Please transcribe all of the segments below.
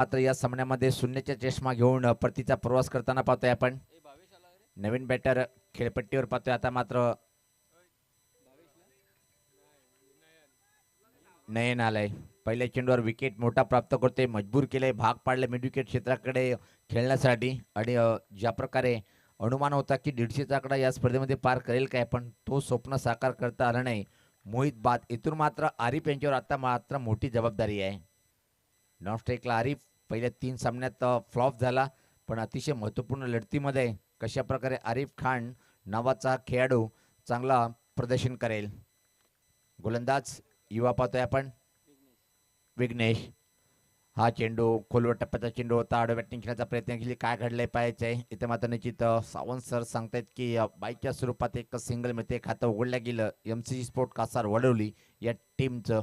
मात्र या सामन्यामध्ये शून्याचा चष्मा घेऊन परतीचा प्रवास करताना पाहतोय आपण. नवीन बॅटर खेळपट्टीवर पाहतोय आता मात्र नयन आलाय. पहिल्या चेंडूवर विकेट मोठा प्राप्त करतोय, मजबूर केले, भाग पाडले मिड विकेट क्षेत्राकडे खेळण्यासाठी. आणि ज्या प्रकारे अनुमान होता की 150चा आकडा या स्पर्धेमध्ये पार करेल काय, पण तो स्वप्न साकार करता आला नाही. मोहित बाद. इथून मात्र आरिफ यांच्यावर आता मात्र मोठी जबाबदारी आहे. नॉन स्ट्राईकला आरिफ पहिल्या 3 सामन्यात फ्लॉप झाला, पण अतिशय महत्त्वपूर्ण लढतीमध्ये कशा प्रकारे आरिफ खान नावाचा खेळाडू चांगला प्रदर्शन करेल. गोलंदाज युवा पाहतोय आपण विघ्नेश. हा चेंडू खोलवर टप्प्याचा चेंडू होता, आडव्या बॅटिंग खेळण्याचा प्रयत्न केली. काय घडलंय पाहायचंय. इथे मात्र निश्चित सावंत सर सांगतायत की बाईकच्या स्वरूपात एक सिंगल मिळते, खातं उघडलं गेलं एमसीसी स्पोर्ट कासार वडवली या टीमचं.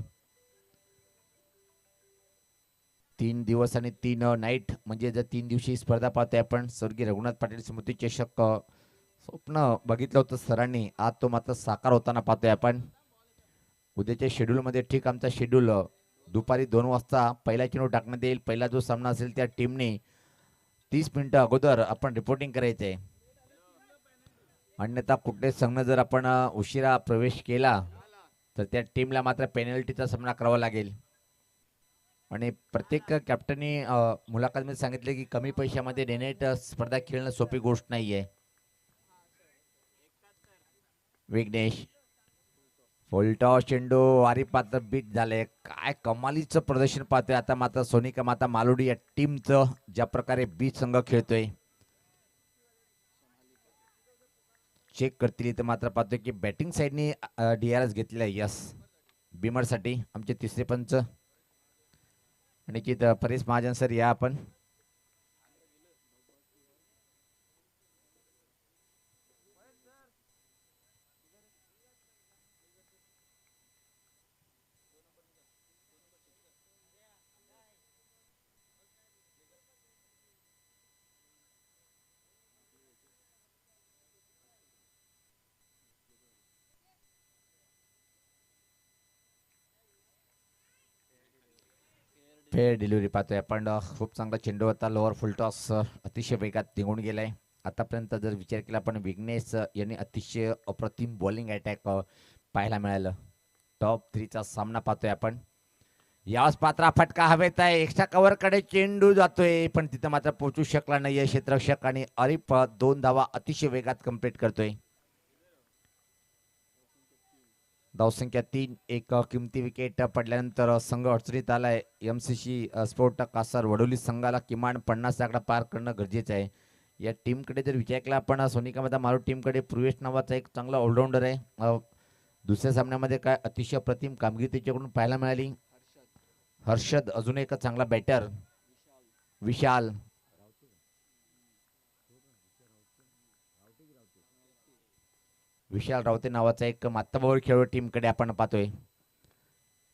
3 दिवस आणि 3 नाईट म्हणजे जर 3 दिवशी स्पर्धा पाहतोय आपण. स्वर्गीय रघुनाथ पाटील स्मृती चषक स्वप्न बघितलं होतं सरांनी, आज तो मात्र साकार होताना पाहतोय आपण. उद्याच्या शेड्यूलमध्ये ठीक आमचा शेड्यूल दुपारी 2 वाजता पहिला चेंडू टाकण्यात येईल. पहिला जो सामना असेल त्या टीमने 30 मिनिटं अगोदर आपण रिपोर्टिंग करायचंय. अन्यथा कुठल्याच संघ जर आपण उशिरा प्रवेश केला तर त्या टीमला मात्र पेनल्टीचा सामना करावा लागेल. आणि प्रत्येक कॅप्टननी मुलाखतमध्ये सांगितले की कमी पैशामध्ये डे नाईट स्पर्धा खेळणं सोपी गोष्ट नाहीये. विघ्नेश फुलटॉस चेंडू आरिफ पात्र बीट झाले. काय कमालीचं प्रदर्शन पाहतोय आता मात्र सोनिका माता मालोडी या टीमचं, ज्या प्रकारे बीच संघ खेळतोय. चेक करतील इथं मात्र पाहतोय की बॅटिंग साईडनी DRS घेतलेला आहे. यस बिमरसाठी आमचे तिसरे पंच निश्चित परेश महाजन सर या आपण. फेअर डिलिव्हरी पाहतोय आपण. खूप चांगला चेंडू होता, लोअर फुलटॉस अतिशय वेगात निघून गेलाय. आतापर्यंत जर विचार केला आपण विघ्नेश यांनी अतिशय अप्रतिम बॉलिंग अटॅक पाहायला मिळालं. टॉप 3चा सामना पाहतोय आपण. यावेळेस पात्रा फटका हवेत आहे, एक्स्ट्रा कव्हर कडे चेंडू जातोय पण तिथं मात्र पोहोचू शकला नाही क्षेत्ररक्षक. आणि आरिफ 2 धावा अतिशय वेगात कंप्लीट करतोय. धावसंख्या 3. एक किमती विकेट पडल्यानंतर संघ अडचणीत आलाय. एमसीसी स्पोर्ट कासार वडोली संघाला किमान 50 आकडा पार करणं गरजेचं आहे. या टीमकडे जर विचार केला आपण सोनिकामध्ये मारू टीमकडे प्रवेश नावाचा एक चांगला ऑलराऊंडर आहे. दुसऱ्या सामन्यामध्ये काय अतिशय अप्रतिम कामगिरी त्याच्याकडून पाहायला मिळाली. हर्षद अजून एक चांगला बॅटर. विशाल विशाल रावते नावाचा एक मात्ताबरोबर खेळू टीमकडे आपण पाहतोय.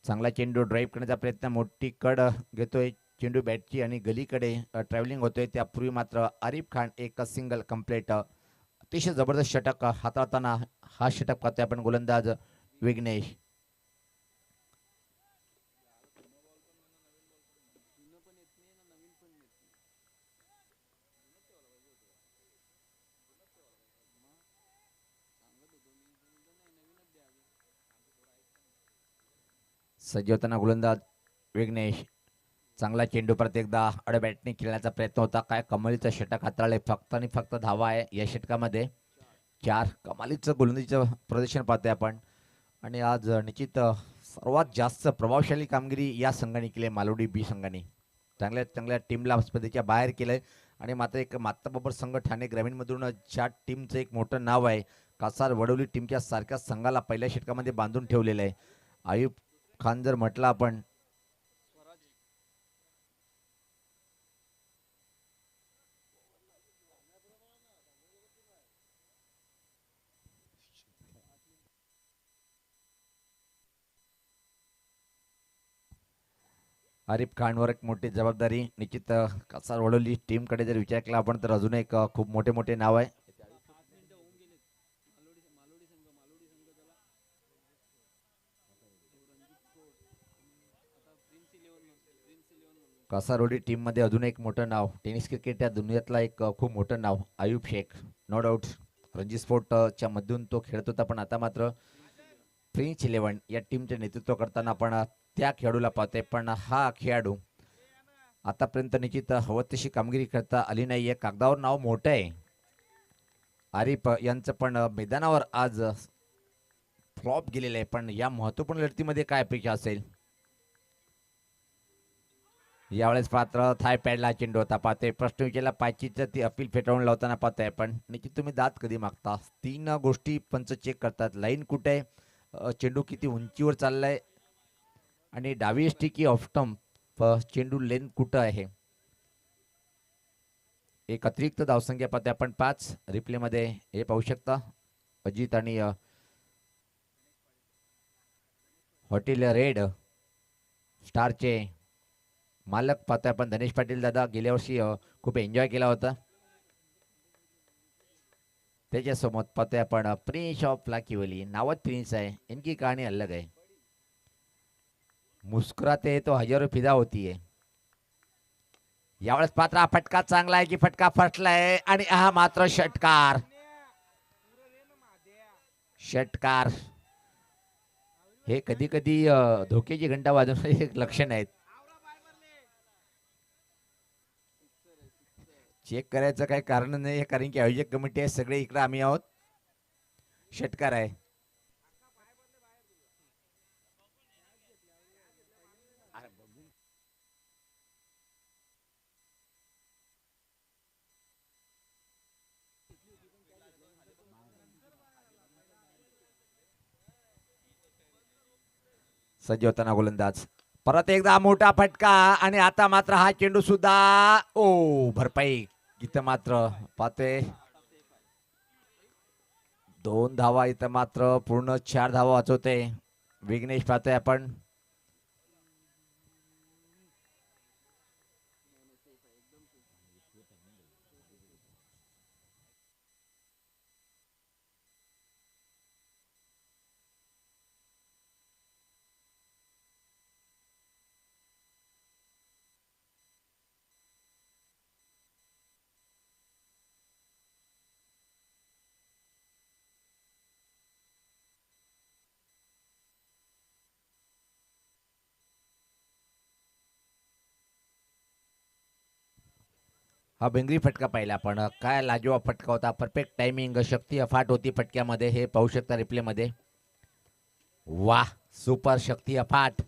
चांगला चेंडू ड्राईव्ह करण्याचा प्रयत्न, मोठी कड घेतोय चेंडू बॅटची आणि गलीकडे ट्रॅव्हलिंग होतोय. त्यापूर्वी मात्र आरिफ खान एक सिंगल कंप्लीट. अतिशय जबरदस्त षटक हाताळताना हा षटक पाहतोय आपण गोलंदाज विघ्नेश. सज्ज गोलंदाज विघ्नेश. चांगला चेंडू परत एकदा अड बॅटने खेळण्याचा प्रयत्न होता. काय कमालीचं षटक हाताळले. फक्त आणि फक्त धावा आहे या षटकामध्ये 4. कमालीचं गोलंदाजीचं प्रदर्शन पाहतोय आपण. आणि आज निश्चित सर्वात जास्त प्रभावशाली कामगिरी या संघाने केली आहे, मालोडी बी संघाने. चांगल्या चांगल्या टीमला स्पर्धेच्या बाहेर केलंय. आणि मात्र एक मात्ताबाबर संघ ठाणे ग्रामीणमधून ज्या टीमचं एक मोठं नाव आहे, कासार वडवली टीमच्या सारख्या संघाला पहिल्या षटकामध्ये बांधून ठेवलेलं आहे. आयुब खान जर म्हटलं आपण आरिफ खानवर एक मोठी जबाबदारी निश्चित कासार वडवली टीमकडे जर विचार केला आपण तर अजून एक खूप मोठे मोठे नाव आहे. कासारोडी टीम मध्ये अजून एक मोठं नाव, टेनिस क्रिकेट या दुनियातला एक खूप मोठं नाव आयुब शेख. नो डाऊट रणजी स्पोर्टच्या मधून तो खेळत होता, पण आता मात्र फ्रेंच 11 या टीमचे नेतृत्व करताना आपण त्या खेळाडूला पाहतोय. पण हा खेळाडू आतापर्यंत निश्चित हवं तशी कामगिरी करता आली नाहीये. कागदावर नाव मोठं आहे आरिफ यांचं, पण मैदानावर आज फ्लॉप गेलेलं आहे. पण या महत्वपूर्ण लढतीमध्ये काय अपेक्षा असेल? यावेळेस पात्र थाय पॅडला चेंडू होता पाहतोय. प्रश्न विचारला पायचीचं ती अपील फेटाळून लावताना पाहतोय. पण निश्चित तुम्ही दात कधी मागता? 3 गोष्टी पंच चेक करतात. लाईन कुठे आहे, चेंडू किती उंचीवर चाललाय, आणि डावी एसटी की ऑफ स्टंप, चेंडू लेन कुठं आहे. एक अतिरिक्त धावसंख्या पाहतोय आपण 5 रिप्ले मध्ये हे पाहू शकता. अजित आणि हॉटेल रेड स्टारचे मालक पाहतोय आपण धनेश पाटील दादा. गेल्या वर्षी खूप एन्जॉय केला होता. त्याच्यासोबत पाहतोय आपण प्रिंस ऑफ लाकीवली. नावच प्रिंस आहे, इनकी कहानी अलग है. मुस्कुराते है तो हजारों फिदा होती है. यावेळेस पात्र हा फटका चांगला आहे की फटका फटलाय, आणि हा मात्र षटकार. षटकार हे कधी कधी धोक्याची घंटा वाजवण्याचे एक लक्षण आहेत. चेक करायचं काही कारण नाही, कारण की आयोजक कमिटी आहे, सगळे इकडे आम्ही आहोत. षटकार आहे. सज्ज होताना गोलंदाज. परत एकदा मोठा फटका, आणि आता मात्र हा चेंडू सुद्धा ओ भरपाई. इथं मात्र पाहतोय 2 धावा, इथं मात्र पूर्ण 4 धावा वाचवते विघ्नेश. पाहतोय आपण हा बेंगरी फटका पाहिला आपण. काय लाजवाब फटका होता, परफेक्ट टायमिंग, शक्ती अफाट होती फटक्यामध्ये, हे पाहू शकता रिप्ले मध्ये. वाह, सुपर शक्ती अफाट,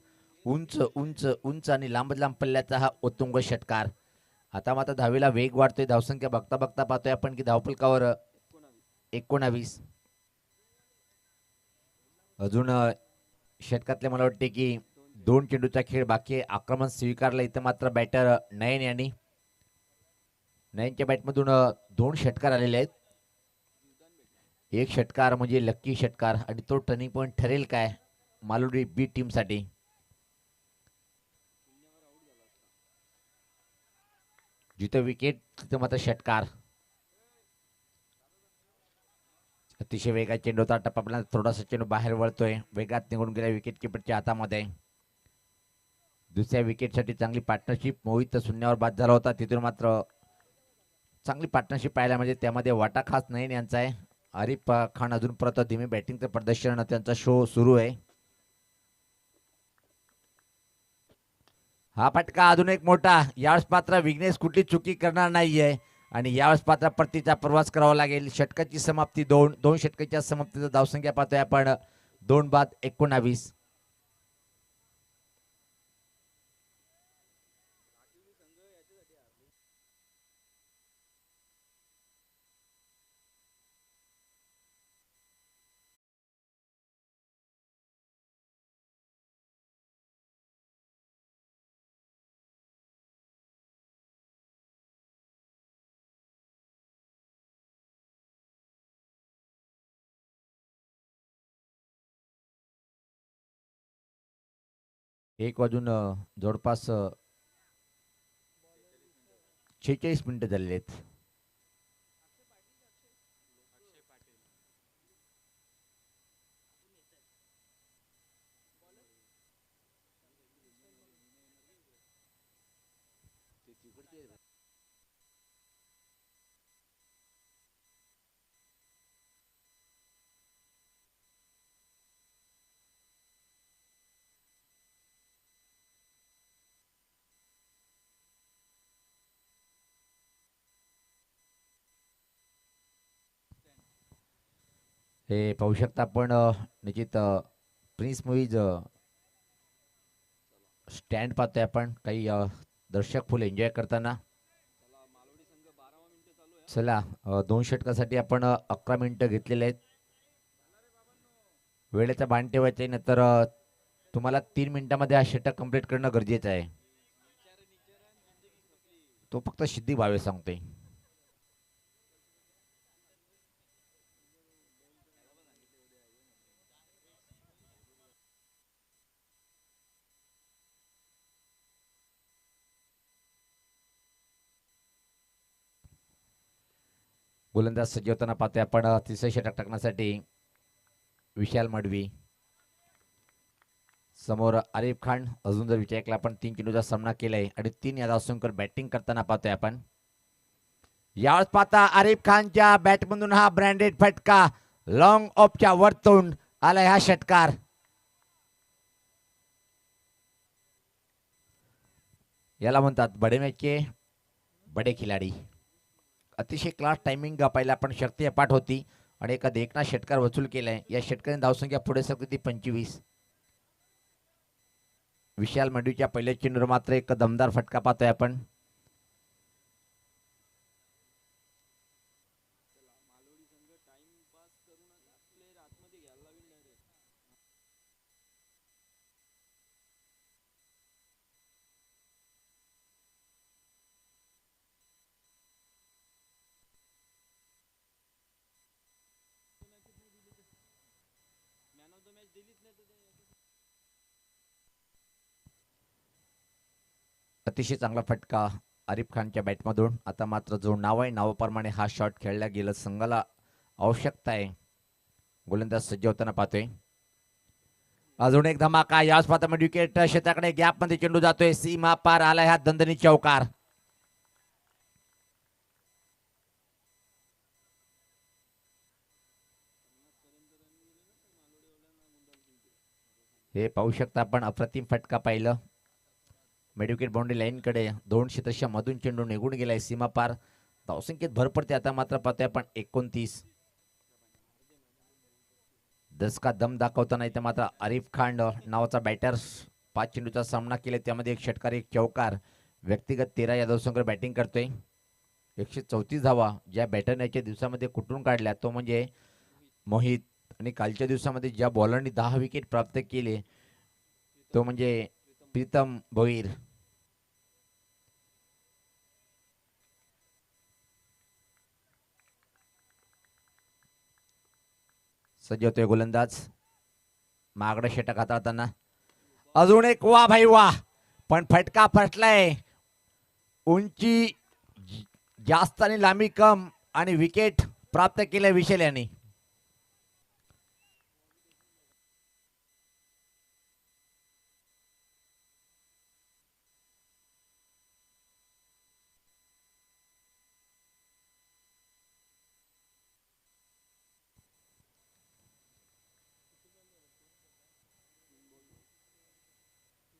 उंच उंच उंच आणि लांब लांब पल्ल्याचा हा उत्तुंग षटकार. आता मात्र धावेला वेग वाढतोय. धावसंख्या बघता बघता पाहतोय आपण की धावफलकावर 19. अजून षटकातले मला वाटते की 2 चेंडूचा खेळ बाकी आहे. आक्रमण स्वीकारलं इथं मात्र बॅटर नयन यांनी. नयनच्या बॅटमधून 2 षटकार आलेले आहेत. एक षटकार म्हणजे लक्की षटकार, आणि तो टर्निंग पॉईंट ठरेल काय मालुडी बी टीम साठी. जिथं विकेट तिथं मात्र षटकार. अतिशय वेगात चेंडू होता, टप्पा थोडासा चेंडू बाहेर वळतोय, वेगात निघून गेला विकेट किपरच्या हातामध्ये. दुसऱ्या विकेटसाठी चांगली पार्टनरशिप, मोहित शून्यावर बाद झाला होता, तिथून मात्र चांगली पार्टनरशिप पाहायला म्हणजे त्यामध्ये वाटा खास नयन यांचा आहे. आरिफ खान अजून परत धीमे बॅटिंगचं प्रदर्शन, त्यांचा शो सुरू आहे. हा फटका अजून एक मोठा. यावेळेस पात्र विघ्नेश कुठली चुकी करणार नाहीये, आणि यावेळेस पात्र परतीचा प्रवास करावा लागेल. षटकाची समाप्ती 2 षटकाच्या समाप्तीचा धावसंख्या पाहतोय आपण 2 बाद 19. एक वाजून जवळपास 46 मिनिटं झालेले आहेत. हे पाहू शकता आपण निश्चित प्रिन्स मूवीज स्टँड पाहतोय आपण काही दर्शक फुल एन्जॉय करताना. चला 2 षटकासाठी आपण 11 मिनिटं घेतलेले आहेत. वेळेचा बाण ठेवायचा आहे, नंतर तुम्हाला 3 मिनिटांमध्ये हा षटक कंप्लीट करणं गरजेचं आहे. तो फक्त सिद्धी भावे सांगतोय. गोलंदाज सज्ज होताना पाहतोय आपण. तिसरे षटक टाकण्यासाठी विशाल मडवी समोर आरिफ खान. अजून जर विचार केला आपण 3 चेंडूचा सामना केलाय आणि 3 यादवसंकर बॅटिंग करताना पाहतोय आपण. यावेळेस पाहता आरिफ खानच्या बॅटमधून हा ब्रँडेड फटका लॉंग ऑफच्या वरतून आलाय हा षटकार. याला म्हणतात बडे मॅच के बडे खिलाडी. अतिशय क्लास टायमिंग पाहिला आपण. शक्ती अपाट होती आणि एका देखना षटकार वसूल केलाय. या षटकाने धावसंख्या पुढे सरकली 25. विशाल मडवीच्या पहिल्या चेंडूवर मात्र एक दमदार फटका पाहतोय आपण. अतिशय चांगला फटका आरिफ खानच्या बॅटमधून. आता मात्र जो नाव आहे नावाप्रमाणे हा शॉट खेळला गेला. संघाला आवश्यकता आहे. गोलंदाज सज्ज होताना पाहतोय. अजून एक धमाका. याच पाहता विकेट क्षेत्राकडे गॅप मध्ये चेंडू जातोय. सीमा पार आलाय हा दणदणी चौकार. हे पाहू शकता आपण. अप्रतिम फटका पाहिलं. मिडविकेट बाउंड्री लाईन कडे 2 क्षेत्रशा मधून चेंडू निघून गेलाय सीमा पार. धावसंख्येत भर पडते. आता मात्र पाहतोय आपण 29. दसका दम दाखवताना इथे मात्र आरिफ खान नावाचा बॅटर 5 चेंडूचा सामना केला. त्यामध्ये एक षटकार एक चौकार. व्यक्तिगत 13 यादव संघ बॅटिंग करतोय. 134 धावा ज्या बॅटरने याच्या दिवसामध्ये कुठून काढल्या तो म्हणजे मोहित. आणि कालच्या दिवसामध्ये ज्या बॉलरनी 10 विकेट प्राप्त केले तो म्हणजे प्रीतम भोईर. सज्ज होतोय गोलंदाज. मागडं षटक हाताळताना अजून एक. वा भाई वा. पण फटका फटलाय. उंची जास्त आणि लांबी कम आणि विकेट प्राप्त केले विशाल यांनी.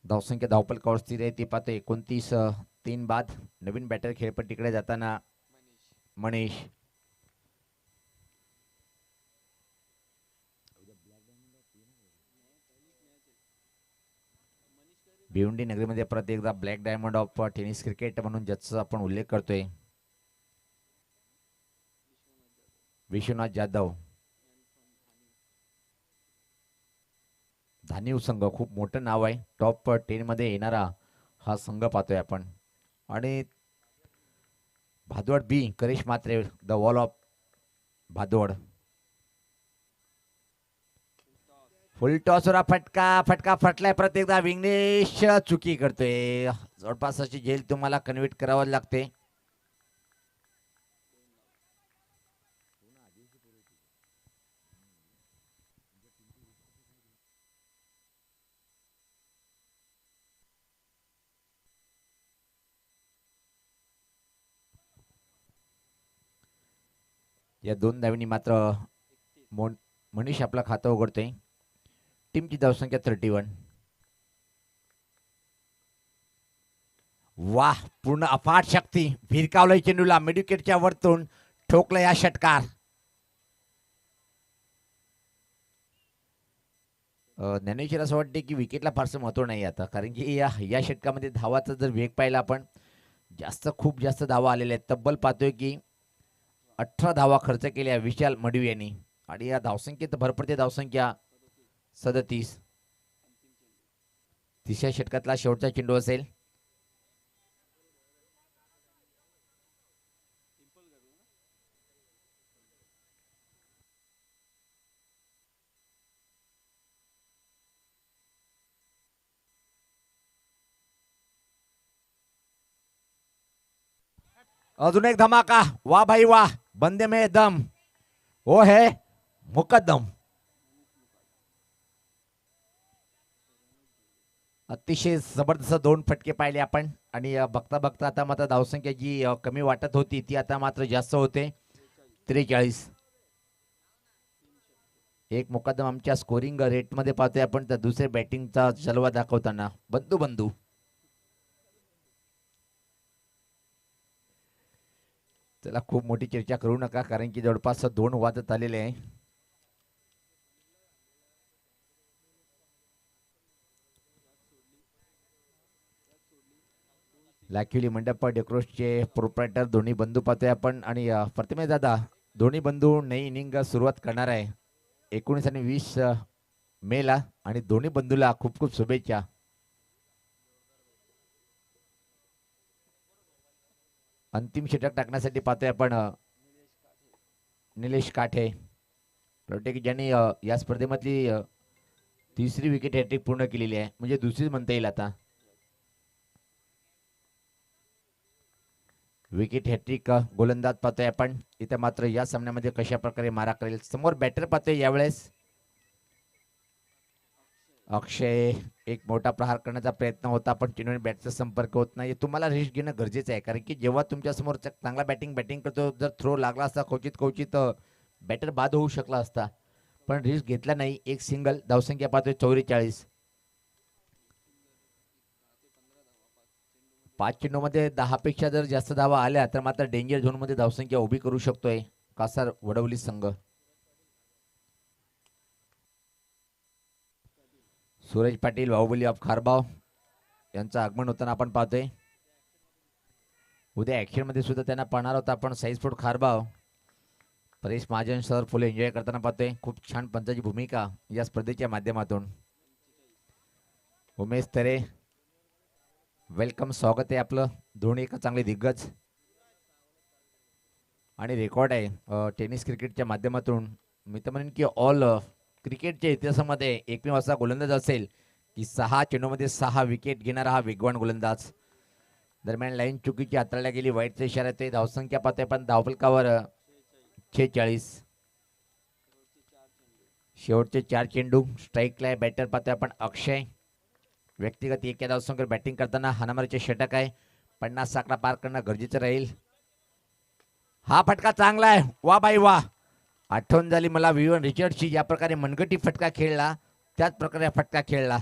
धावसंख्या धावपलकावर स्थिर आहे. ती पाहतो 29. 3 बाद. नवीन बॅटर खेळपट्टीकडे जाताना मनीष. भिवंडी नगरीमध्ये परत एकदा black diamond of tennis cricket म्हणून ज्याचा आपण उल्लेख करतोय विश्वनाथ जाधव. धानिव संघ खूप मोठं नाव आहे. टॉप 10 मध्ये येणारा हा संघ पाहतोय आपण. आणि भादवड बी करिश मात्रे द वॉल ऑफ भादवड. फुल टॉसवर फटका फटलाय. प्रत्येकदा विघ्नेश चुकी करतोय. जवळपास अशी झेल तुम्हाला कन्व्हर्ट करावं लागते. या 2 धावांनी मात्र मनीष आपलं खातं उघडतोय. टीमची धावसंख्या 31. वाह, पूर्ण अफाट शक्ती भिरकावलंय चेंडूला, मिडविकेटच्या वरतून ठोकलं या षटकार. ज्ञानेश्वर असं वाटते की विकेटला फारसं महत्व नाही आता, कारण की या षटकामध्ये धावाचा जर वेग पाहिला आपण, खूप जास्त धावा आलेल्या आहेत. तब्बल पाहतोय की 18 धावा खर्च केल्या विशाल मडवी यांनी, आणि या धावसंख्येत भर पडते. धावसंख्या 37. तिसऱ्या षटकातला शेवटचा चेंडू असेल. अजून एक धमाका. वाह भाई वाह, बंदे में दम, वो है मुकद्दम. अतिशय जबरदस्त 2 फटके पाहिले आपण, आणि बघता बघता आता मात्र धावसंख्या जी कमी वाटत होती ती आता मात्र जास्त होते. 43. एक मुकद्दम आमच्या स्कोरिंग रेटमध्ये पाहतोय आपण, तर दुसरे बॅटिंगचा जलवा दाखवताना बंधू बंधू. चला, खूप मोठी चर्चा करू नका, कारण की जवळपास 2 वाजत आलेले आहे. लाखिवली मंडप डेकोरेशनचे प्रोप्रायटर दोन्ही बंधू पाहतोय आपण, आणि प्रतिमेश दादा दोन्ही बंधू नई इनिंग सुरुवात करणार आहे 19 आणि 20 मेला, आणि दोन्ही बंधूला खूप खूप शुभेच्छा. अंतिम षटक टाकण्यासाठी पाहतोय आपण निलेश काठे, की ज्यांनी या स्पर्धेमधली तिसरी विकेट हॅट्रिक पूर्ण केलेली आहे, म्हणजे दुसरीच म्हणता येईल आता. विकेट हॅट्रिक गोलंदाज पाहतोय आपण इथे, मात्र या सामन्यामध्ये कशा प्रकारे मारा करेल. समोर बॅटर पाहतोय यावेळेस अक्षय. एक मोठा प्रहार करण्याचा प्रयत्न होता, पण चेंडूने बॅटचा संपर्क होत नाही. तुम्हाला रिस्क घेणं गरजेचं आहे, कारण की जेव्हा तुमच्या समोर चांगला बॅटिंग करतो, जर थ्रो लागला असता क्वचित बॅटर बाद होऊ शकला असता, पण रिस्क घेतला नाही. एक सिंगल. धावसंख्या पाहतोय 44. 5 चेंडूमध्ये 10 पेक्षा जर जास्त धावा आल्या तर मात्र डेंजर झोन मध्ये धावसंख्या उभी करू शकतोय कासार वडवली संघ. सूरज पाटील, बाहुबली ऑफ खारबाव यांचं आगमन होताना आपण पाहतोय. उद्या ऍक्शन मध्ये सुद्धा त्यांना पाहणार होता आपण. साईज food Kharbav Paresh Mahajan sir full enjoy करताना पाहतोय. खूप छान पंचाची भूमिका या स्पर्धेच्या माध्यमातून. उमेश तरे, वेलकम, स्वागत आहे आपलं. दोन्ही एक चांगले दिग्गज आणि रेकॉर्ड आहे टेनिस क्रिकेटच्या माध्यमातून. मी तर म्हणेन की ऑल क्रिकेटच्या इतिहासामध्ये एकमेव असा गोलंदाज असेल की 6 चेंडूमध्ये 6 विकेट घेणारा हा वेगवान गोलंदाज. दरम्यान लाईन चुकीची हाताळल्या गेली, वाईटचा इशारा येतोय. धावसंख्या पाहतोय पण धावफलकावर 46. शेवटचे 4 चेंडू स्ट्राईकला आहे. बॅटर पाहतोय आपण अक्षय. व्यक्तिगत एका धावसंख्येवर बॅटिंग करताना हाणामारीचे षटक आहे. 50 आकडा पार करणं गरजेचं राहील. हा फटका चांगला आहे. वा बाई वा. आठवण झाली मला विवन रिचर्डची, ज्या प्रकारे मनगटी फटका खेळला त्याच प्रकारे फटका खेळला.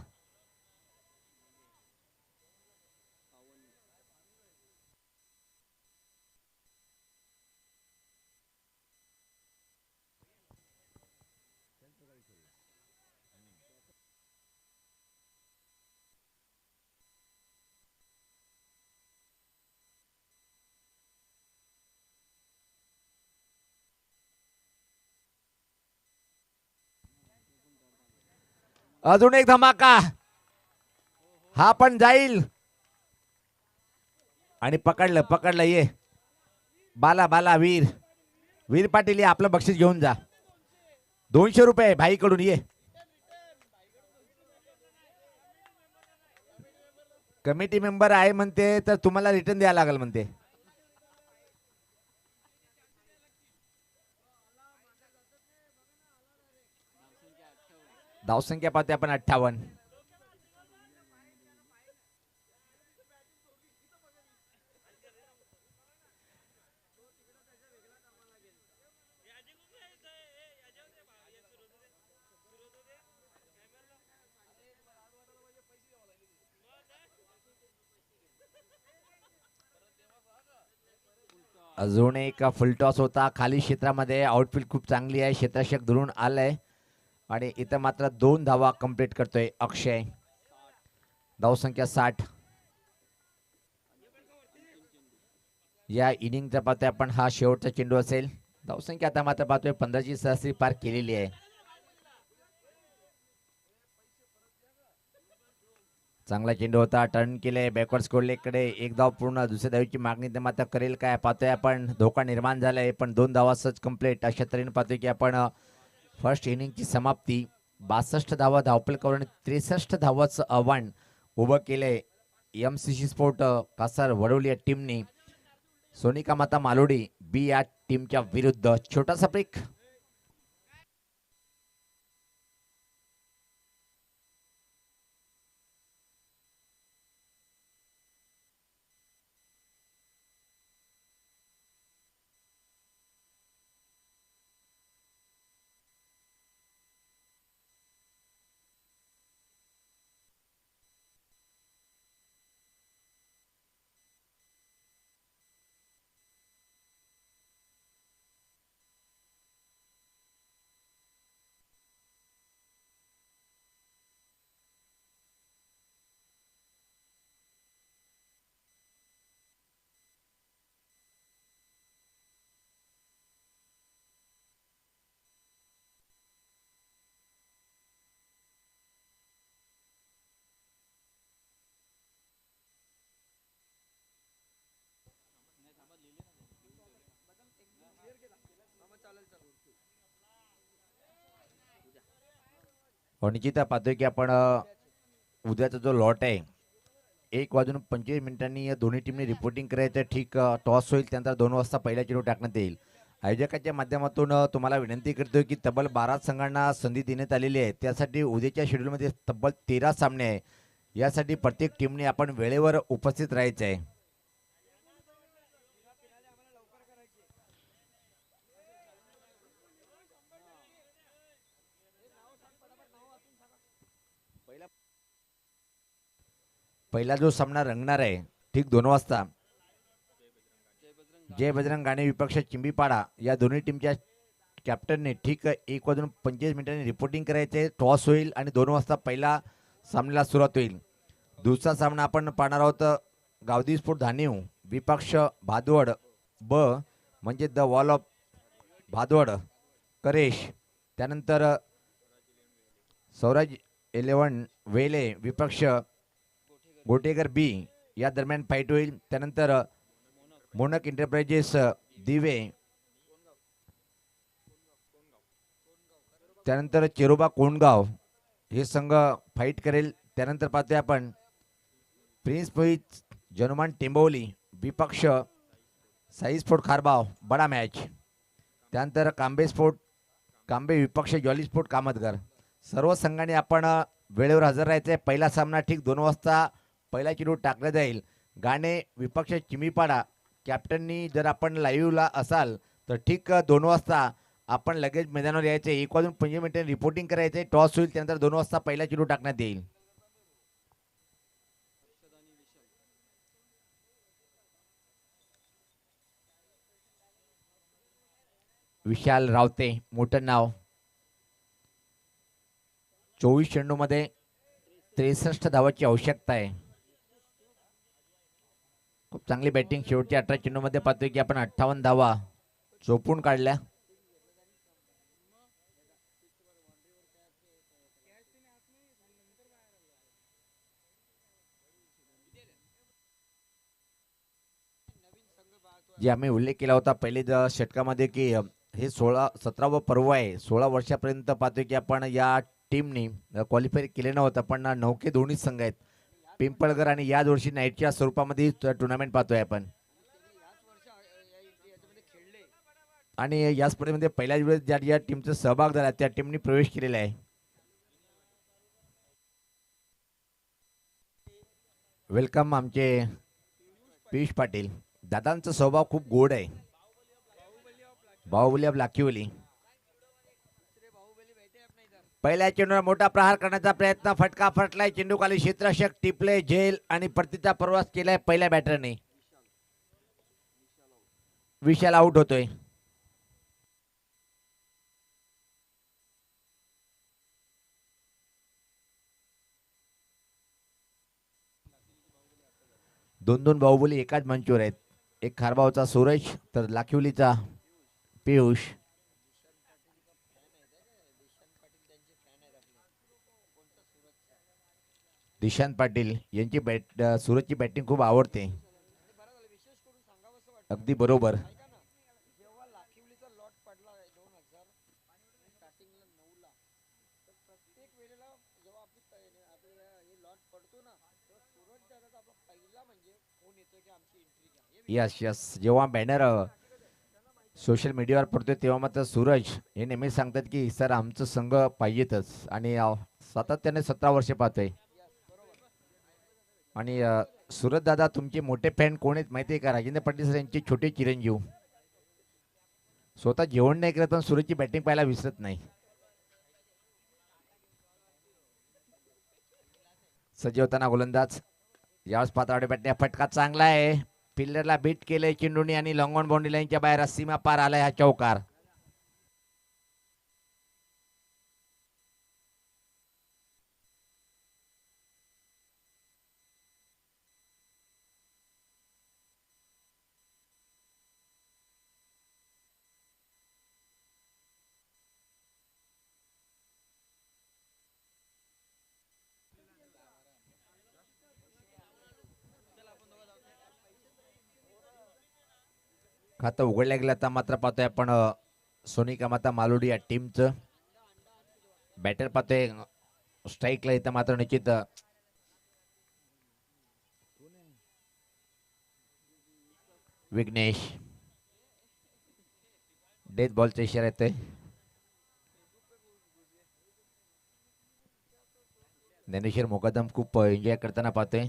अजून एक धमाका. हा पण जाईल, आणि पकडलं. ये बाला वीर पाटील, ये आपलं बक्षीस घेऊन जा. 200 रुपये भाईकडून. ये, कमिटी मेंबर आहे म्हणते तर तुम्हाला रिटर्न द्यायला लागेल म्हणते. धावसंख्या पाहते आपण 58. अजून एक फुल टॉस होता खाली क्षेत्रामध्ये. आउटफील्ड खूप चांगली आहे, क्षेत्ररक्षक धरून आलाय आणि इथं मात्र 2 धावा कंप्लीट करतोय अक्षय. धावसंख्या 60. या इनिंगचा पाहतोय आपण हा शेवटचा चेंडू असेल. धावसंख्या आता मात्र पाहतोय 15ची सरासरी पार केलेली आहे. चांगला चेंडू होता, टर्न केले बॅकवर्ड स्कोरलेकडे. एक धाव पूर्ण, दुसऱ्या धावीची मागणी ते मात्र करेल काय पाहतोय आपण. धोका निर्माण झालाय पण 2 धावा सहज कंप्लीट. अशा तऱ्हेने पाहतोय की आपण फर्स्ट इनिंगची समाप्ती 62 धावा धावपल करून 63 धावाचं आव्हान उभं केलंय MCC स्पोर्ट कासार वडवली या टीमने सोनिका माता मालोडी बी या टीमच्या विरुद्ध. छोटासा ब्रेक. निश्चित पाहतोय की आपण उद्याचा जो लॉट आहे 1:25 या दोन्ही टीमने रिपोर्टिंग करायचं. ठीक टॉस होईल त्यानंतर 2 वाजता पहिला चेंडू टाकण्यात येईल. आयोजकाच्या माध्यमातून तुम्हाला विनंती करतोय की तब्बल 12 संघांना संधी देण्यात आलेली आहे. त्यासाठी उद्याच्या शेड्यूलमध्ये तब्बल 13 सामने आहे. यासाठी प्रत्येक टीमने आपण वेळेवर उपस्थित राहायचं आहे. पहिला जो सामना रंगणार आहे ठीक 2 वाजता. जय बजरंग गाणे विपक्ष चिंबीपाडा या दोन्ही टीमच्या कॅप्टनने ठीक 1:25 रिपोर्टिंग करायचे. टॉस होईल आणि 2 वाजता पहिला सामन्याला सुरुवात होईल. दुसरा सामना आपण पाहणार आहोत गावदी स्पोर्ट धानीव विपक्ष भादवड ब म्हणजे द वॉल ऑफ भादवड करेश. त्यानंतर स्वराज 11 वेले विपक्ष गोटेकर बी या दरम्यान फाईट होईल. त्यानंतर मोनक एंटरप्राइजेस दिवे, त्यानंतर चेरोबा कोंडगाव हे संघ फाईट करेल. त्यानंतर पाहतोय आपण प्रिन्स मोहित जनुमान टेंबवली विपक्ष साई स्पोर्ट खारबाव बडा मॅच. त्यानंतर कांबे विपक्ष जॉली स्पोर्ट कामतगर. सर्व संघाने आपण वेळेवर हजर राहायचे. पहिला सामना ठीक 2 वाजता पहिला चेंडू टाकला जाईल. गाणे विपक्ष चिमीपाडा कॅप्टननी जर आपण लाईव्हला असाल तर ठीक 2 वाजता आपण लगेच मैदानावर यायचे. 1:25 रिपोर्टिंग करायचे. टॉस होईल त्यानंतर 2 वाजता पहिला चेंडू टाकण्यात येईल. विशाल रावते मोठं नाव. 24 चेंडूमध्ये 63 धावाची आवश्यकता आहे. खूप चांगली बॅटिंग. शेवटच्या 18 चेंडूमध्ये पाहतोय की आपण 58 धावा चोपून काढल्या. जे आम्ही उल्लेख केला होता पहिले षटकामध्ये की हे 17वं पर्व आहे. 16 वर्षापर्यंत पाहतोय की आपण या टीमनी क्वालिफाय केले नव्हतं पण नौके दोन्ही संघ आहेत पिंपळगर आणि याच वर्षी नाईटच्या स्वरूपामध्ये टुर्नामेंट पाहतोय आपण. आणि या स्पर्धेमध्ये पहिल्याच वेळेस ज्या टीमचा सहभाग झाला त्या टीमनी प्रवेश केलेला आहे. वेलकम आमचे पियुष पाटील. दादांचा स्वभाव खूप गोड आहे. बाहुबली ऑफ लाखिवली. पहिल्या चेंडूवर मोठा प्रहार करण्याचा प्रयत्न. फटका फटलाय. चेंडू खाली क्षेत्ररक्षक टिपले झेल आणि परतीचा प्रवास केलाय पहिल्या बॅटरने. विशाल आउट होतोय. दोन दोन बाहुबली एकाच मंचवर आहेत. एक खारबावचा सूरज तर लाखिवलीचा पियुष. दिशांत पाटील यांची सूरजची बॅटिंग खूप आवडते. अगदी बरोबर. यस यस जेव्हा बॅनर सोशल मीडियावर पडतोय तेव्हा मात्र सूरज हे नेहमी सांगतात की सर आमचं संघ पाहिजेतच आणि सातत्याने 17 वर्षे पाहतोय. आणि सूरज दादा तुमचे मोठे फॅन कोण आहेत माहिती आहे का? राजेंद्र पाटील सर यांचे छोटे चिरंजीव. स्वतः जेवण नाही करत पण सूरजची बॅटिंग पाहायला विसरत नाही. सजीवताना गोलंदाज यावेळेस पात्रावडे बॅटने फटका चांगला आहे. फिल्डरला बीट केलंय चेंडूने आणि लॉंग ऑन बाउंड्री लाईनच्या बाहेर सीमा पार आलाय हा चौकार. खातं उघडल्या गेलं आता मात्र पाहतोय आपण सोनिका माता मालुडी या टीमचं बॅटर पाहतोय स्ट्राईकला इथं मात्र निश्चित विघ्नेश. डेथ बॉलचा इशारा येतोय. ज्ञानेश्वर मुकदम खूप एन्जॉय करताना पाहतोय.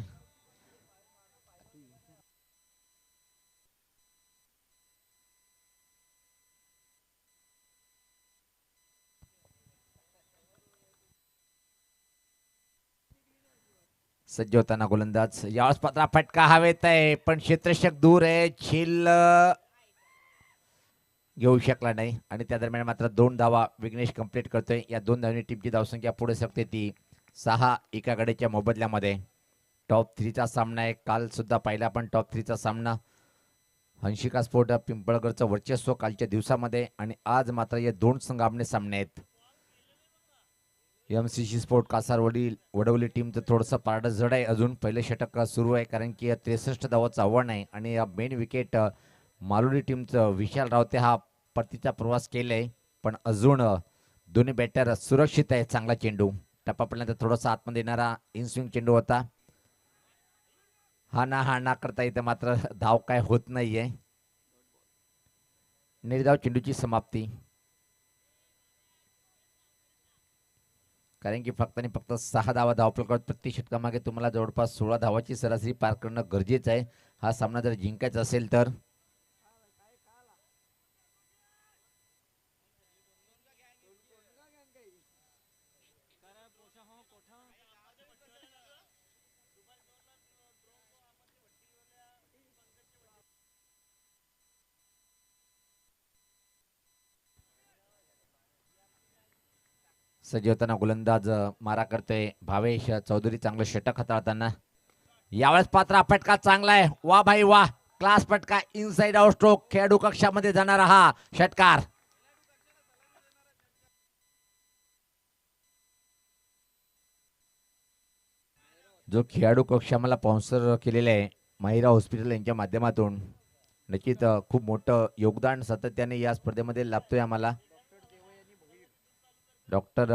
सज्ज होताना गोलंदाज यावेळेस पात्रा फटका हवेत आहे पण क्षेत्ररक्षक दूर आहे. झेल घेऊ शकला नाही आणि त्या दरम्यान मात्र 2 धावा विघ्नेश कंप्लीट करतोय. या 2 धावांनी टीमची धावसंख्या पुढे सरकते ती 6 एका गड्याच्या मोबदल्यामध्ये. टॉप 3चा सामना आहे. काल सुद्धा पाहिला पण टॉप 3चा सामना. हंशिका स्पोर्ट पिंपळगडचं वर्चस्व कालच्या दिवसामध्ये आणि आज मात्र या 2 संघ आमने सामने आहेत. MCC स्पोर्ट कासारवडी वडवली टीमचं थोडंसं पारडं जड आहे. अजून पहिलं षटक सुरू आहे कारण की 63 धावाचं आव्हान आहे आणि मेन विकेट मालुडी टीमचं विशाल रावते हा परतीचा प्रवास केलाय पण अजून दोन्ही बॅटर सुरक्षित आहे. चांगला चेंडू टप्पा पडल्यानंतर थोडासा आतमध्ये येणारा इनस्विंग चेंडू होता. हा ना करता इथं मात्र धाव काय होत नाहीये. निर्धाव चेंडूची समाप्ती कारण की फक्त आणि फक्त 6 धावा धावफलकावर प्रति षटकामागे तुम्हाला जवळपास 16 धावाची सरासरी पार करणं गरजेचं आहे. हा सामना जर जिंकायचा असेल तर. सजीवताना गोलंदाज मारा करतोय भावेश चौधरी. चांगलं षटक हाताळताना यावेळेस पात्रा फटका चांगला आहे. वा भाई वा क्लास फटका. इनसाइड आउट स्ट्रोक खेळाडू कक्षामध्ये जाणारा हा षटकार. जो खेळाडू कक्ष आम्हाला स्पॉन्सर केलेला आहे माहिरा हॉस्पिटल यांच्या माध्यमातून नक्कीच खूप मोठं योगदान सातत्याने या स्पर्धेमध्ये लाभतोय आम्हाला. डॉक्टर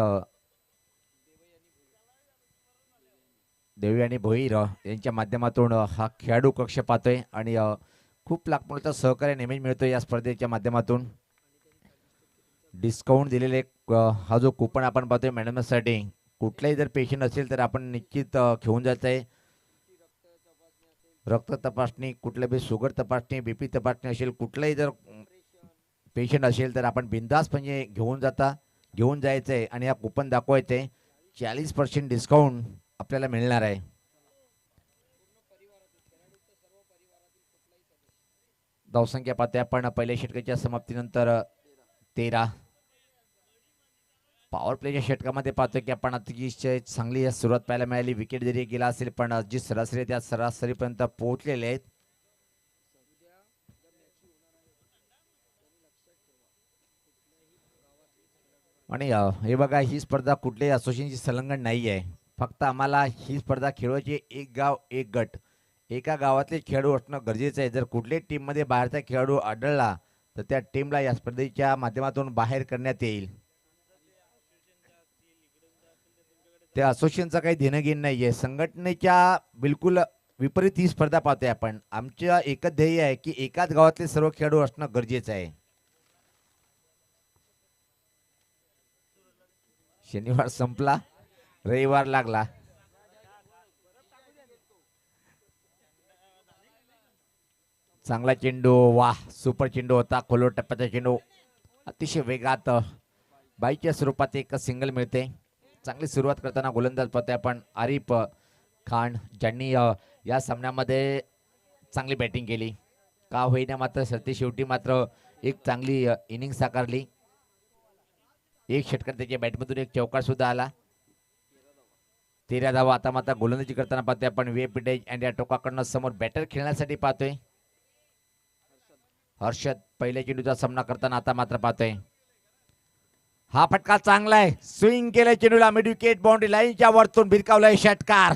देवयानी भोईर यांच्या माध्यमातून हा खेळाडू कक्ष पाहतोय आणि खूप लाखमोलाचं सहकार्य नेहमीच मिळतोय या स्पर्धेच्या माध्यमातून. डिस्काउंट दिलेले हा जो कुपन आपण पाहतोय मॅडमसाठी कुठलाही जर पेशंट असेल तर आपण निश्चित घेऊन जायचं आहे. रक्त तपासणी कुठल्या बी शुगर तपासणी बीपी तपासणी असेल कुठलाही जर पेशंट असेल तर आपण बिंदास म्हणजे घेऊन जायचं आहे आणि हा कुपन दाखवायचं आहे. 40% डिस्काउंट आपल्याला मिळणार आहे. धावसंख्या पाहतोय आपण पहिल्या षटकाच्या समाप्तीनंतर 13. पॉवर प्लेच्या षटकामध्ये पाहतोय की आपण अतिशय चांगली सुरुवात पाहायला मिळाली. विकेट जरी गेला असेल पण जी सरासरी त्या सरासरीपर्यंत पोहोचलेले आहेत. आणि हे बघा, ही स्पर्धा कुठल्याही असोसिएशनची संलग्न नाही आहे. फक्त आम्हाला ही स्पर्धा खेळवायची एक गाव एक गट, एका गावातले खेळाडू असणं गरजेचं आहे. जर कुठल्याही टीममध्ये बाहेरचा खेळाडू आढळला तर त्या टीमला या स्पर्धेच्या माध्यमातून बाहेर करण्यात येईल. त्या असोसिएशनचा काही देणं घेणं नाहीये. संघटनेच्या बिलकुल विपरीत ही स्पर्धा पाहतोय आपण. आमचं एकच ध्येय आहे की एकाच गावातले सर्व खेळाडू असणं गरजेचं आहे. शनिवार संपला, रविवार लागला. चांगला चेंडू, वाह, सुपर चेंडू होता. खोलवर टप्प्याचा चेंडू अतिशय वेगात बाईच्या स्वरूपात एक सिंगल मिळते. चांगली सुरुवात करताना गोलंदाज पाहतोय आपण आरिफ खान, ज्यांनी या सामन्यामध्ये चांगली बॅटिंग केली. का होईना मात्र सरते शेवटी मात्र एक चांगली इनिंग साकारली. एक षटकार त्याच्या बॅटमधून एक चौकार सुद्धा आला. 13 धावा. आता मात्र गोलंदाजी करताना पाहतोय आपण वेब पिटेज अँड या टोकाकडनं समोर बॅटर खेळण्यासाठी पाहतोय हर्षद. पहिल्या चेंडूचा सामना करताना आता मात्र पाहतोय हा फटका चांगला आहे. स्विंग केलाय चेंडूला, मिड विकेट बाउंड्री लाईनच्या वरतून भिरकावलाय षटकार.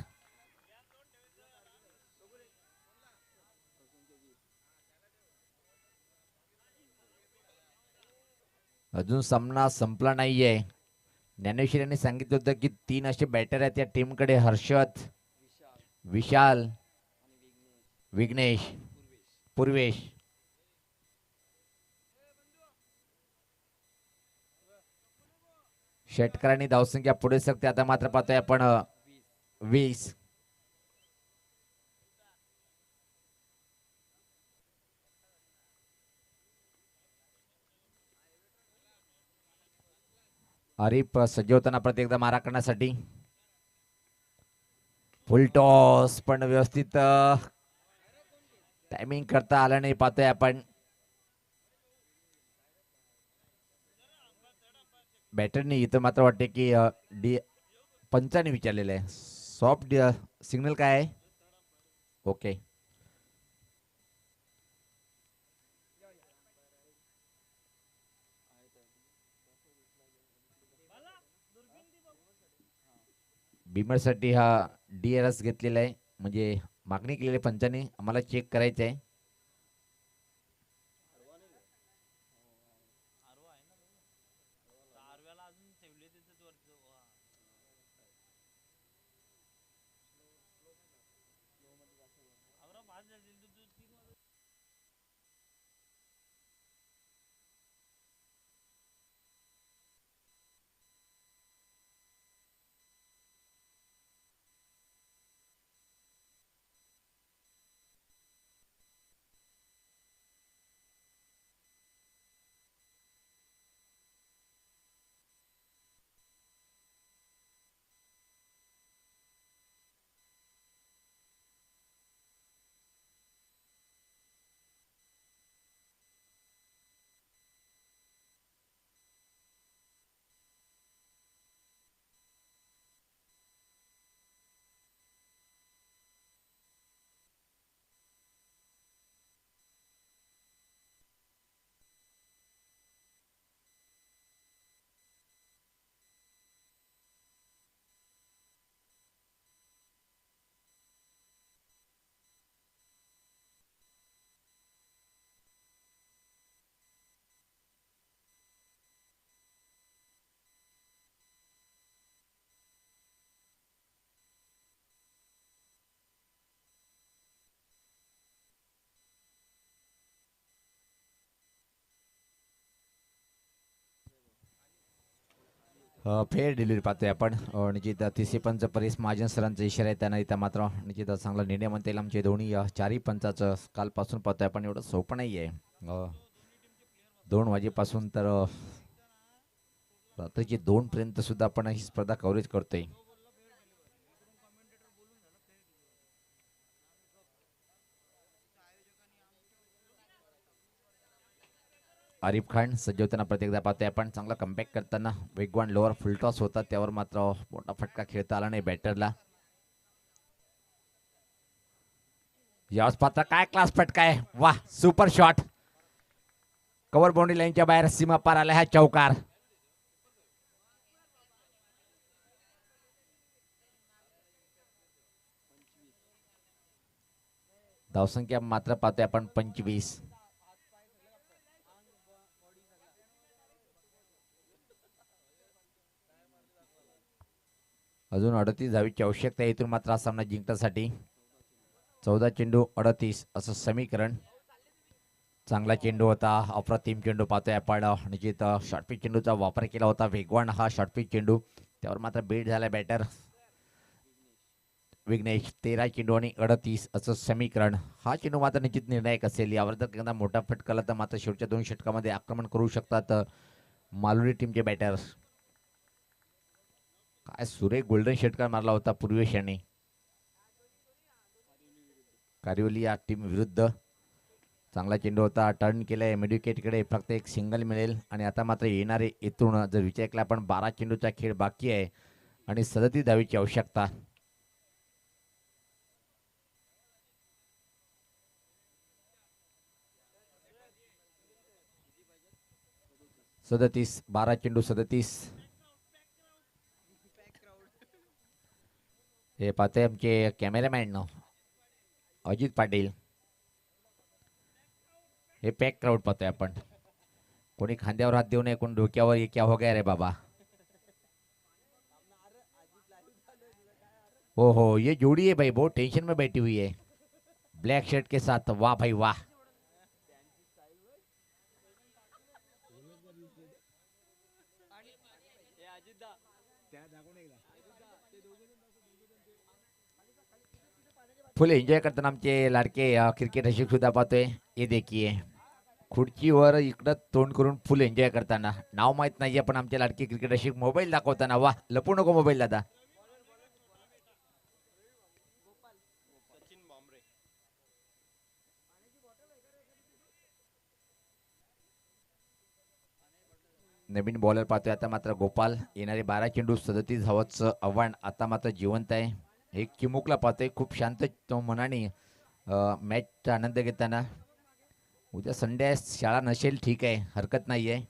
अजून सामना संपला नाहीये. ज्ञानेश्वर यांनी सांगितलं होतं की 3 असे बॅटर आहेत या टीमकडे, हर्षद, विशाल, विघ्नेश, पूर्वेश. षटकारांनी धावसंख्या पुढे सकते. आता मात्र पाहतोय आपण 20. आरिफ सज्ज होताना परत एकदा मारा करण्यासाठी. फुल टॉस पण व्यवस्थित टायमिंग करता आलं नाही. पाहतोय आपण बॅटरनी इथं मात्र वाटते की पंचाने विचारलेलं आहे. सॉफ्ट सिग्नल काय आहे? ओके. बिमरसाठी हा DRS घेतलेला आहे, म्हणजे मागणी केलेली पंचाने. आम्हाला चेक करायचं आहे. फेअर डिलिव्हरी पाहतोय आपण. निश्चित तिसरी पंच परेश महाजन सरांचा इशारा आहे, त्यांना इथं मात्र निश्चित चांगला निर्णय म्हणता येईल. आमचे दोन्ही चारही पंचाचं कालपासून पाहतोय आपण. एवढं सोपं नाही आहे. 2 वाजेपासून तर रात्रीचे 2 पर्यंत सुद्धा आपण ही स्पर्धा कव्हरेज करतोय. आरिफ खान सज्ज होताना प्रत्येकदा पाहतोय आपण. चांगला कमबॅक करताना वेगवान लोअर फुलटॉस होता, त्यावर मात्र मोठा फटका खेळता आला नाही बॅटरला. यावेळेस पात्र काय क्लास फटका आहे, वाह सुपर शॉट. कव्हर बाउंड्री लाईनच्या बाहेर सीमा पार आला हा चौकार. धावसंख्या मात्र पाहतोय आपण 25. अजून 38 धावीची आवश्यकता आहे इथून मात्र हा सामना जिंकण्यासाठी. 14 चेंडू 38 असं समीकरण. चांगला चेंडू होता, अप्रतिम चेंडू पाहतोय आपण. निश्चित शॉर्टपिच चेंडूचा वापर केला होता, वेगवान हा शॉर्टपिच चेंडू, त्यावर मात्र बेट झाला बॅटर विघ्नेश. 13 चेंडू आणि 38 असं समीकरण. हा चेंडू मात्र निश्चित निर्णायक असेल. यावर जर एखादा मोठा फटकाला तर मात्र शेवटच्या 2 षटकामध्ये आक्रमण करू शकतात मालुरी टीमचे बॅटर. काय सुरेख गोल्डन षटकार मारला होता पूर्वेश यांनी कारिवली या टीम विरुद्ध. चांगला चेंडू होता, टर्न केलाय मिडविकेटकडे, फक्त एक सिंगल मिळेल. आणि आता मात्र येणारे इथून जर विचार केला आपण 12 चेंडूचा खेळ बाकी आहे आणि 37 धावीची आवश्यकता. 37 12 चेंडू 37. हे पाहते आमचे कॅमेरामॅन अजित पाटील. हे पॅक क्राऊड पाहतोय आपण. कोणी खांद्यावर हात देऊ नये, कोणी डोक्यावर. ये क्या हो गया रे बाबा. हो हो, ये जोड़ी है भाई, बहुत टेंशन में बैठी हुई है ब्लैक शर्ट के साथ. वाह भाई वाह. फुल एन्जॉय करताना आमचे लाडके क्रिकेट रसिक सुद्धा पाहतोय. हे देखिए खुर्चीवर इकडं तोंड करून फुल एन्जॉय करताना. नाव माहित नाहीये पण आमचे लाडके क्रिकेट रसिक मोबाईल दाखवताना. वा, लपू नको मोबाईल दादा. नवीन बॉलर पाहतोय आता मात्र गोपाल. येणारे 12 चेंडू 37 धावांचं आव्हान आता मात्र जिवंत आहे. एक चिमुकला पाहतोय खूप शांत मनाने मॅचचा आनंद घेताना. उद्या संडे आहे, शाळा नसेल ठीक आहे, हरकत नाही आहे,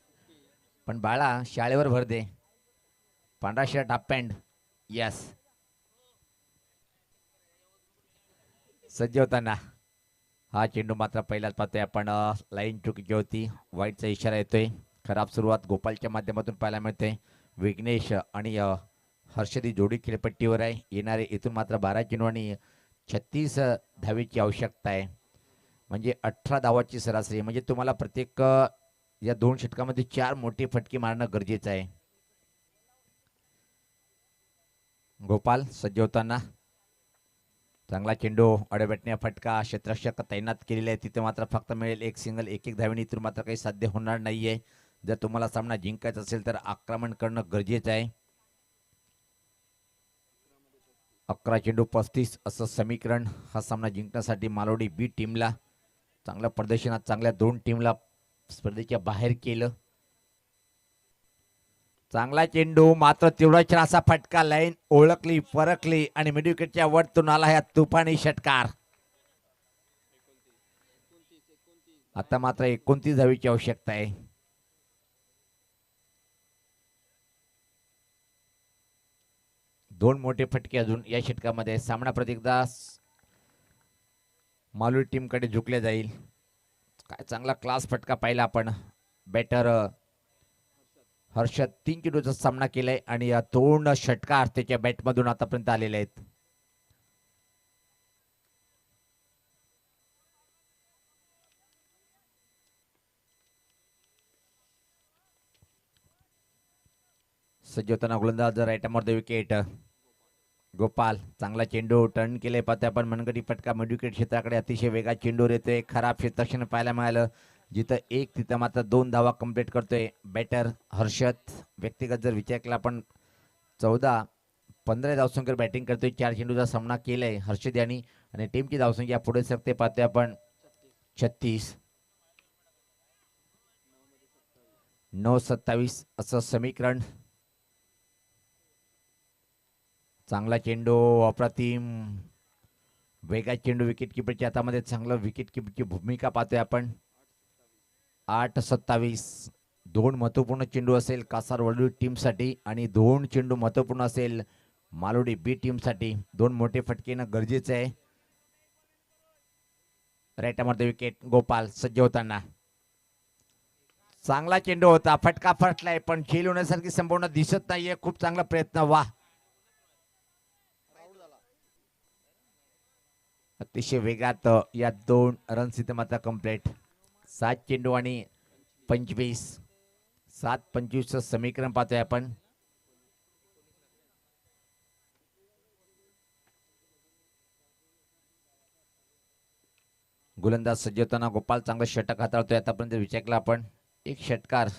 पण बाळा शाळेवर भर दे. पांढरा शर्ट हाफ पॅन्ट. यस. सज्ज होताना हा चेंडू मात्र पहिलाच पाहतोय आपण. लाईन चुकीची होती, वाईटचा इशारा येतोय. खराब सुरुवात गोपालच्या माध्यमातून पाहायला मिळते. विघ्नेश आणि हर्षदी जोडी खेळपट्टीवर आहे. येणारे इथून मात्र 12 चेंडू आणि 36 धावेची आवश्यकता आहे. म्हणजे 18 धावाची सरासरी. म्हणजे तुम्हाला प्रत्येक या 2 षटकामध्ये 4 मोठे फटके मारणं गरजेचं आहे. गोपाल सज्ज होताना चांगला चेंडू, अडबॅटण्या फटका, क्षेत्ररक्षक तैनात केलेले आहे. तिथे मात्र फक्त मिळेल एक सिंगल. एक धावेने इथून मात्र काही साध्य होणार नाहीये. जर तुम्हाला सामना जिंकायचा असेल तर आक्रमण करणं गरजेचं आहे. 11 चेंडू 35 असं समीकरण. हा सामना जिंकण्यासाठी मालवडी बी टीमला चांगल्या प्रदर्शनात चांगल्या 2 टीमला स्पर्धेच्या बाहेर केलं. चांगला चेंडू, मात्र तेवढाच असा फटका. लाईन ओळखली, परखली आणि मिडविकेटच्या वरतून आला ह्या तुफानी षटकार. आता मात्र 29 धावेची आवश्यकता आहे. दोन मोठे फटके अजून या षटकामध्ये. सामना प्रत्येकदा मालुरी टीम कडे झुकले जाईल. काय चांगला क्लास फटका पाहिला आपण. बॅटर हर्षद 3 चेंडूचा सामना केलाय आणि या 2 षटकार त्याच्या बॅटमधून आतापर्यंत आलेले आहेत. सज्ज होताना गोलंदाज राईट द विकेट गोपाल. चांगला चेंडू, टर्न केले पाहते आपण. मनगटी फटका मिडविकेट क्षेत्राकडे अतिशय वेगात चेंडू येतोय. खराब क्षेत्ररक्षण पाहायला मिळालं. जिथं 1 तिथं मात्र 2 धावा कंप्लीट करतोय बॅटर हर्षद. व्यक्तिगत जर विचार केला आपण 14-15 धावसंख्येवर बॅटिंग करतोय. 4 चेंडूचा सामना केलाय हर्षद यांनी आणि टीमची धावसंख्या पुढे सरते पाहतोय आपण 36. 9-27 असं समीकरण. चांगला चेंडू, अप्रतिम वेगात चेंडू, विकेट किपरच्या हातामध्ये चांगलं विकेट किपरची भूमिका पाहतोय आपण. 8-27 दोन महत्वपूर्ण चेंडू असेल कासारवडू टीमसाठी आणि दोन चेंडू महत्वपूर्ण असेल मालोडी बी टीमसाठी. दोन मोठे फटके येणं गरजेचं आहे. राईटमध्ये विकेट. गोपाल सज्ज होताना चांगला चेंडू होता, फटका फटलाय पण खेळ होण्यासारखी संभावना दिसत नाहीये. खूप चांगला प्रयत्न. वा, अतिशय वेगात या 2 रन्स इथे मात्र कंप्लीट. 7 चेंडू आणि 25. 7-25 समीकरण पाहतोय आपण. गोलंदाज सज्ज होताना गोपाल चांगला षटक हाताळतोय आतापर्यंत विचारला आपण. एक षटकार,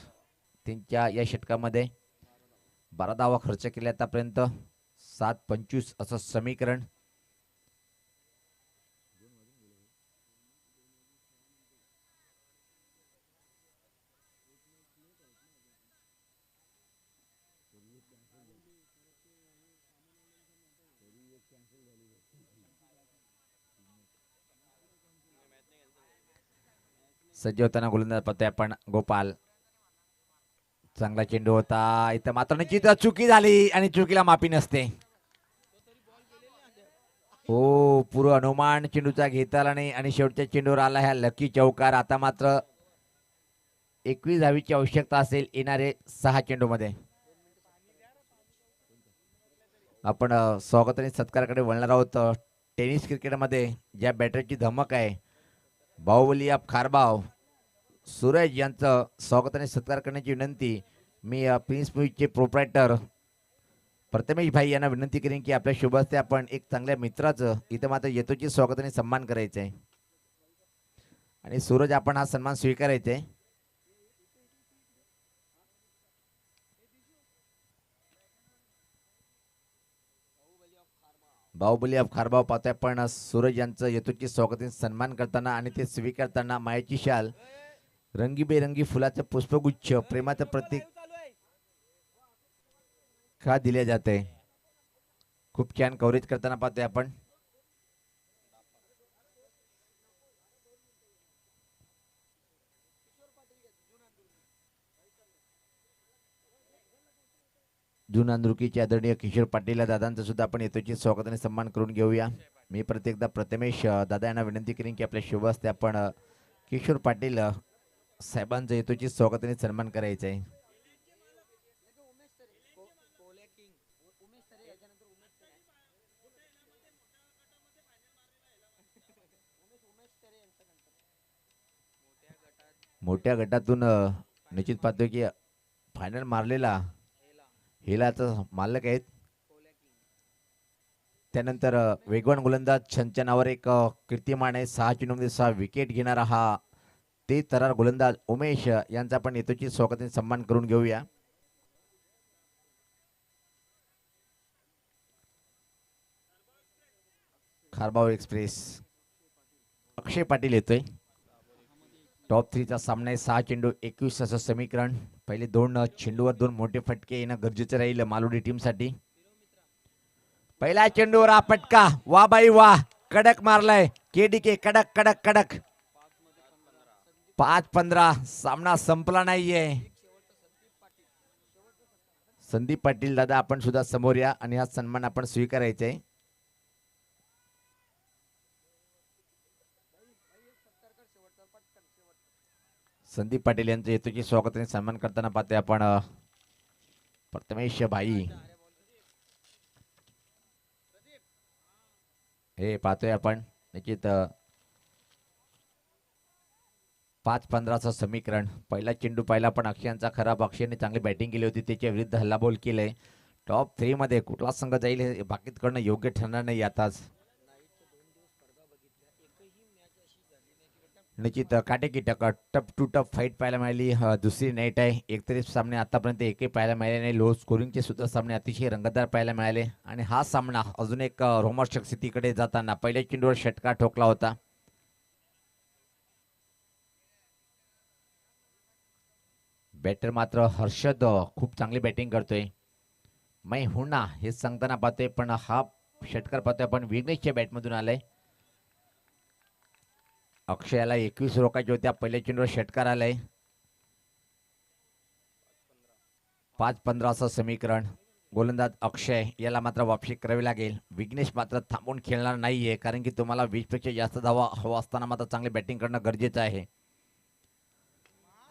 त्यांच्या या षटकामध्ये 12 धावा खर्च केल्या आतापर्यंत. 7-25 असं समीकरण. सज्ज होताना गोलंदाज पाहतोय आपण गोपाल. चांगला चेंडू होता, इथं मात्र निश्चित चुकी झाली आणि चुकीला माफी नसते. हो, पूर्व अनुमान चेंडूचा घेता आला नाही आणि शेवटच्या चेंडूवर आला ह्या लकी चौकार. आता मात्र 21 धावीची आवश्यकता असेल येणारे 6 चेंडू मध्ये. आपण स्वागत आणि सत्काराकडे वळणार आहोत. टेनिस क्रिकेटमध्ये ज्या बॅटरची धमक आहे, बाहुबली ऑफ खारबाव सूरज यांचं स्वागत आणि सत्कार करण्याची विनंती मी प्रिन्स म्युझिकचे प्रोप्रायटर प्रथमेश भाई यांना विनंती करेन की आपल्या शुभ हस्ते आपण एक चांगल्या मित्राचं इथं मात्र येतोची स्वागत आणि सन्मान करायचं आहे आणि सूरज आपण हा सन्मान स्वीकारायचा आहे. बाहुबली ऑफ खारबाव पाहतोय आपण सूरज यांचं येतोची स्वागत आणि सन्मान करताना आणि ते स्वीकारताना मायाची शाल, रंगीबेरंगी फुलाचं पुष्पगुच्छ, प्रेमाचं प्रतीक का दिले जाते. खूप छान कव्हरेज करताना पाहतोय आपण. जून अंधुकीचे आदरणीय किशोर पाटील दादांचं सुद्धा आपण येतोची स्वागत आणि सन्मान करून घेऊया. मी प्रत्येकदा प्रथमेश दादा यांना विनंती करेन की आपल्या शुभ हस्ते आपण किशोर पाटील साहेबांचं येतोची स्वागत आणि सन्मान करायचं आहे. मोठ्या गटातून निश्चित पाहतोय की फायनल मारलेला हेलाचा मालक आहेत. त्यानंतर वेगवान गोलंदाज छंचनावर एक कीर्तिमान आहे. 6 चेंडूमध्ये 6 विकेट घेणारा हा ते तरार गोलंदाज उमेश यांचा आपण येतोची स्वागत आणि सन्मान करून घेऊया. खारबाव एक्सप्रेस अक्षय पाटील येतोय. टॉप 3चा सामना आहे. 6 चेंडू 21 असं समीकरण. पहिले 2 चेंडूवर 2 मोठे फटके येणं गरजेचं राहील मालोडी टीम साठी. पहिल्या चेंडूवर हा फटका, वा बाई वा, कडक मारलाय केडीके, कडक कडक कडक. 5-15 सामना संपला नाहीये. संदीप पाटील दादा आपण सुद्धा समोर या आणि हा सन्मान आपण स्वीकारायचा आहे. संदीप पाटील यांचं येतोची स्वागत आणि सन्मान करताना पाहतोय आपण प्रथमेश भाई. हे पाहतोय आपण निश्चित 5-15चं समीकरण. पहिला चेंडू पाहिला पण अक्षयांचा खराब. अक्षयने चांगली बॅटिंग केली होती, त्याच्या विरुद्ध हल्लाबोल केलंय. टॉप 3 मध्ये कुठला संघ जाईल हे बाकीत करणं योग्य ठरणार नाही आताच. निश्चित काटेकी टप टू टप फाईट पाहायला मिळाली. दुसरी नाईट आहे. एकतरी सामने आतापर्यंत एकही पाहायला मिळाले नाही. लो स्कोरिंगचे सुद्धा सामने अतिशय रंगतदार पाहायला मिळाले आणि हा सामना अजून एक रोमांचक स्थितीकडे जाताना पहिल्या चेंडूवर षटकार ठोकला होता. बॅटर मात्र हर्षद खूप चांगली बॅटिंग करतोय. मै हुना हे सांगताना पाहतोय, पण हा षटकार पाहतोय आपण विघ्नेशच्या बॅटमधून आलाय. अक्षयाला 21 रोखायचे होत्या. पहिल्या चेंडूवर षटकार आलाय. 5-15 असं समीकरण. गोलंदाज अक्षय याला मात्र वापसी करावी लागेल. विघ्नेश मात्र थांबून खेळणार नाहीये, कारण की तुम्हाला 20 पेक्षा जास्त धावा हवा असताना मात्र चांगली बॅटिंग करणं गरजेचं आहे.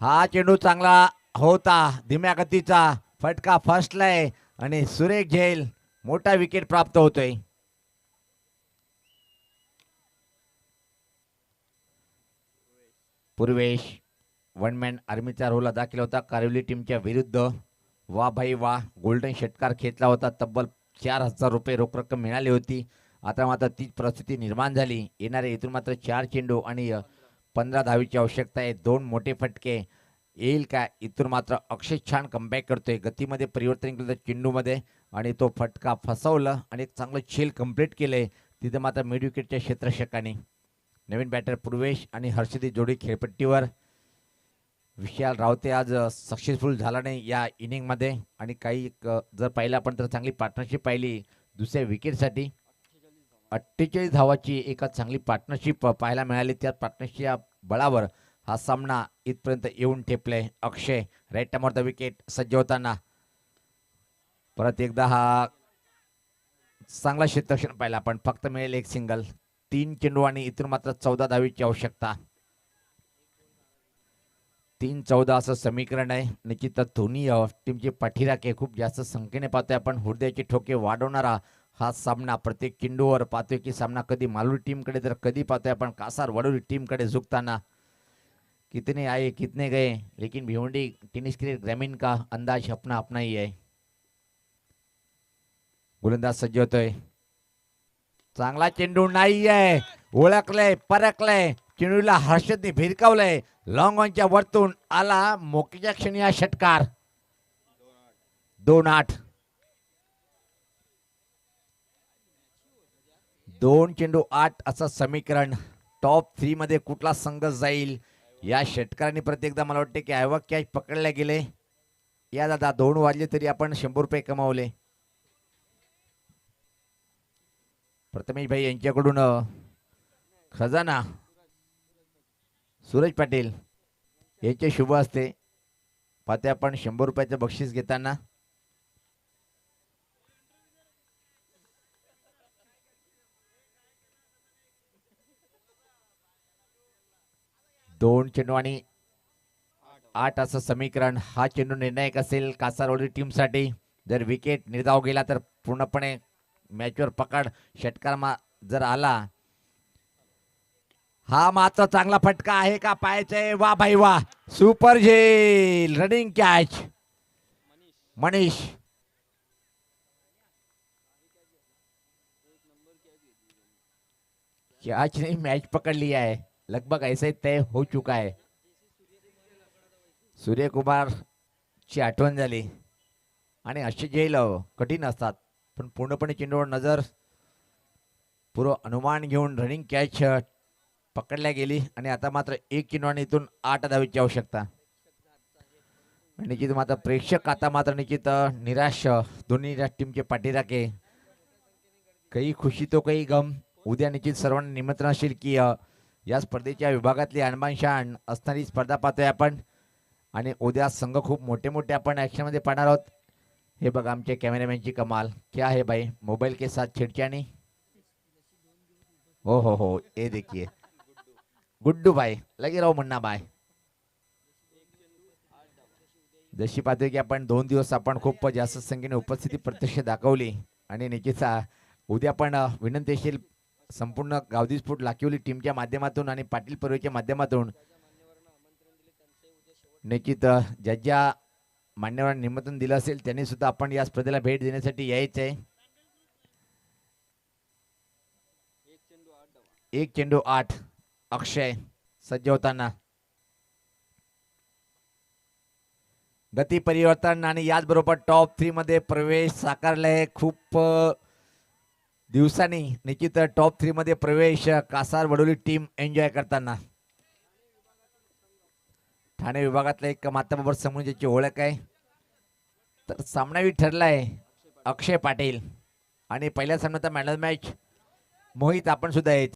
हा चेंडू चांगला होता, धीम्या गतीचा फटका फसलाय आणि सुरेख झेल मोठा विकेट प्राप्त होतोय. पूर्वेश वन मॅन आर्मीचा रोल अदा केला होता कारिवली टीमच्या विरुद्ध. वा भाई वा, गोल्डन षटकार खेचला होता. तब्बल 4,000 रुपये रोख रक्कम मिळाली होती. आता मात्र तीच परिस्थिती निर्माण झाली. येणारे इथून मात्र 4 चेंडू आणि 15 धावीची आवश्यकता आहे. 2 मोठे फटके येईल का? इथून मात्र अक्षय छान कमबॅक करतोय. गतीमध्ये परिवर्तन केलं चेंडूमध्ये आणि तो फटका फसवलं आणि एक चांगलं छेल कंप्लीट केलंय. तिथे मात्र मिड विकेटच्या क्षेत्ररक्षकाने. नवीन बॅटर पूर्वेश आणि हर्षदी जोडी खेळपट्टीवर. विशाल रावते आज सक्सेसफुल झाला नाही या इनिंगमध्ये आणि काही जर पाहिलं आपण तर चांगली पार्टनरशिप पाहिली दुसऱ्या विकेटसाठी. 48 धावाची एका चांगली पार्टनरशिप पाहायला मिळाली. त्या पार्टनरशिपच्या बळावर हा सामना इथपर्यंत येऊन ठेपलाय. अक्षय राईट टाइमवर द विकेट सज्ज होताना परत एकदा हा चांगला क्षेत्ररक्षण पाहिला आपण. फक्त मिळेल एक सिंगल. 3 चेंडू आणि इथून मात्र 14 धावीची आवश्यकता. 3-14 असं समीकरण आहे. निश्चितच दोन्ही टीमचे पाठीराखे खूप जास्त संख्येने पाहतोय आपण. हृदयाचे ठोके वाढवणारा हा सामना. प्रत्येक चेंडूवर पाहतोय की सामना कधी मालवणी टीमकडे तर कधी पाहतोय आपण कासार वडोली टीमकडे झुकताना. कितने आए कितने गए, लेकिन भिवंडी टेनिस क्रिकेट ग्रामीण का अंदाज अपना अपना ही है. गोलंदाज सज्ज होतोय. चांगला चेंडू नाही आहे. ओळखलंय, परखलंय, चेंडूला हर्षदने भिरकावलंय. लॉंग ऑनच्या वरतून आला. मोक्याच्या क्षणी हा षटकार. 2-8. 2 चेंडू 8 असं समीकरण. टॉप 3 मध्ये कुठला संघ जाईल या षटकाराने प्रत्येकदा मला वाटते की आयवक कॅच पकडले गेले. या दादा 2 वाजले तरी आपण 100 रुपये कमावले. प्रथमेश भाई यांच्याकडून खजाना सूरज पाटील यांचे शुभ असते. पाहते आपण 100 रुपयाचं बक्षीस घेताना. दोन चेंडू आणि 8 असं समीकरण. हा चेंडू निर्णायक असेल कासारवडी टीमसाठी. जर विकेट निर्धाव गेला तर पूर्णपणे मॅचवर पकड. षटकार जर आला. हा मात्र चांगला फटका आहे का पाहायचंय. वा भाई वा, सुपर झेल रनिंग कॅच. मनीष कॅच ने मॅच पकड़ लिया है. लगभग ऐसे तय हो चुका है. सूर्यकुमार ची आठवण झाली आणि असे झेल कठीण असतात, पण पूर्णपणे चेंडूवर नजर पूर्व अनुमान घेऊन रनिंग कॅच पकडल्या गेली आणि आता मात्र 1 चेंडू आणि इथून 8 धावेची आवश्यकता. निश्चित मात्र प्रेक्षक आता मात्र निश्चित निराश. दोन्ही टीमचे पाठीराखे. काही खुशी तो काही गम. उद्या निश्चित सर्वांना निमंत्रण असेल की या स्पर्धेच्या विभागातली अनमान शान असणारी स्पर्धा पाहतोय आपण आणि उद्या संघ खूप मोठे मोठे आपण ऍक्शन मध्ये पाहणार आहोत. हे बघा आमचे कॅमेरामॅनची कमाल. क्या है भाई, मोबाइल के साथ छेड़छाड़ी. हो, ये देखिए गुड्डू भाई लगे रहो मुन्ना भाई. जशी पाहतोय की आपण 2 दिवस आपण खूप जास्त संख्येने उपस्थिती प्रत्यक्ष दाखवली आणि निश्चित उद्या पण विनंती असेल संपूर्ण गावदी स्फोट लाखिवली टीमच्या माध्यमातून आणि पाटील परिवाराच्या माध्यमातून निश्चित ज्या मान्यवरांना निमंत्रण दिलं असेल त्यांनी सुद्धा आपण या स्पर्धेला भेट देण्यासाठी यायचंय. 1 चेंडू 8. अक्षय सज्ज होताना. गती परिवर्तन आणि याचबरोबर टॉप 3 मध्ये प्रवेश साकारलाय. खूप दिवसांनी निश्चित टॉप 3 मध्ये प्रवेश कासार वडोली टीम एन्जॉय करताना. ठाणे विभागातला एक माताबाबर समूह ज्याची ओळख आहे. तर सामनावी ठरलाय अक्षय पाटील आणि पहिल्या सामन्याचा man of the match Mohit आपण सुद्धा आहे.